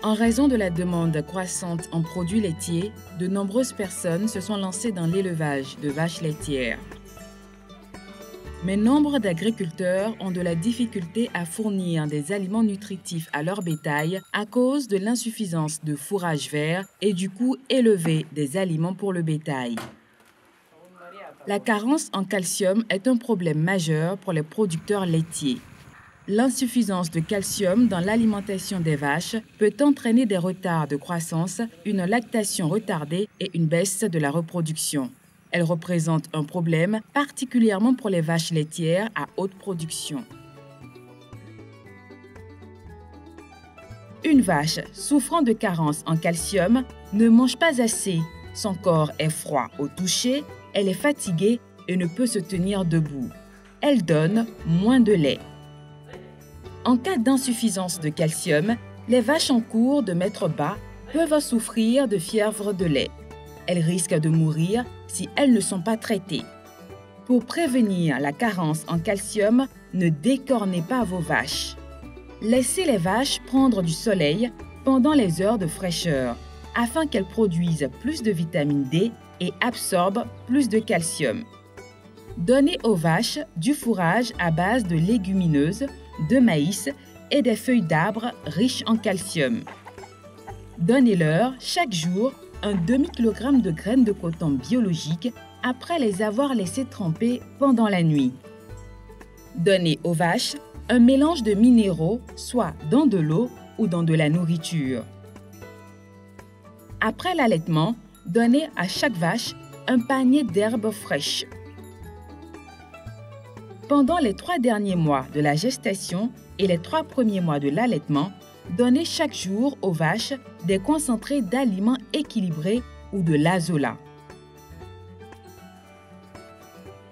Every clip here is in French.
En raison de la demande croissante en produits laitiers, de nombreuses personnes se sont lancées dans l'élevage de vaches laitières. Mais nombre d'agriculteurs ont de la difficulté à fournir des aliments nutritifs à leur bétail à cause de l'insuffisance de fourrage vert et du coût élevé des aliments pour le bétail. La carence en calcium est un problème majeur pour les producteurs laitiers. L'insuffisance de calcium dans l'alimentation des vaches peut entraîner des retards de croissance, une lactation retardée et une baisse de la reproduction. Elle représente un problème particulièrement pour les vaches laitières à haute production. Une vache souffrant de carence en calcium ne mange pas assez. Son corps est froid au toucher, elle est fatiguée et ne peut se tenir debout. Elle donne moins de lait. En cas d'insuffisance de calcium, les vaches en cours de mettre bas peuvent souffrir de fièvre de lait. Elles risquent de mourir si elles ne sont pas traitées. Pour prévenir la carence en calcium, ne décornez pas vos vaches. Laissez les vaches prendre du soleil pendant les heures de fraîcheur afin qu'elles produisent plus de vitamine D et absorbent plus de calcium. Donnez aux vaches du fourrage à base de légumineuses, de maïs et des feuilles d'arbres riches en calcium. Donnez-leur chaque jour un demi-kilogramme de graines de coton biologiques après les avoir laissées tremper pendant la nuit. Donnez aux vaches un mélange de minéraux, soit dans de l'eau ou dans de la nourriture. Après l'allaitement, donnez à chaque vache un panier d'herbes fraîches. Pendant les 3 derniers mois de la gestation et les 3 premiers mois de l'allaitement, donnez chaque jour aux vaches des concentrés d'aliments équilibrés ou de l'azola.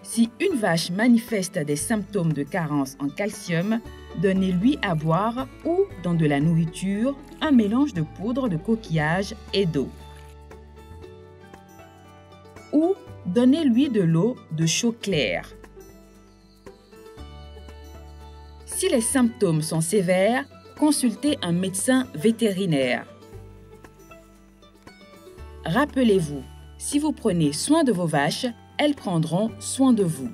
Si une vache manifeste des symptômes de carence en calcium, donnez-lui à boire ou dans de la nourriture un mélange de poudre de coquillage et d'eau. Ou donnez-lui de l'eau de chaux clair. Si les symptômes sont sévères, consultez un médecin vétérinaire. Rappelez-vous, si vous prenez soin de vos vaches, elles prendront soin de vous.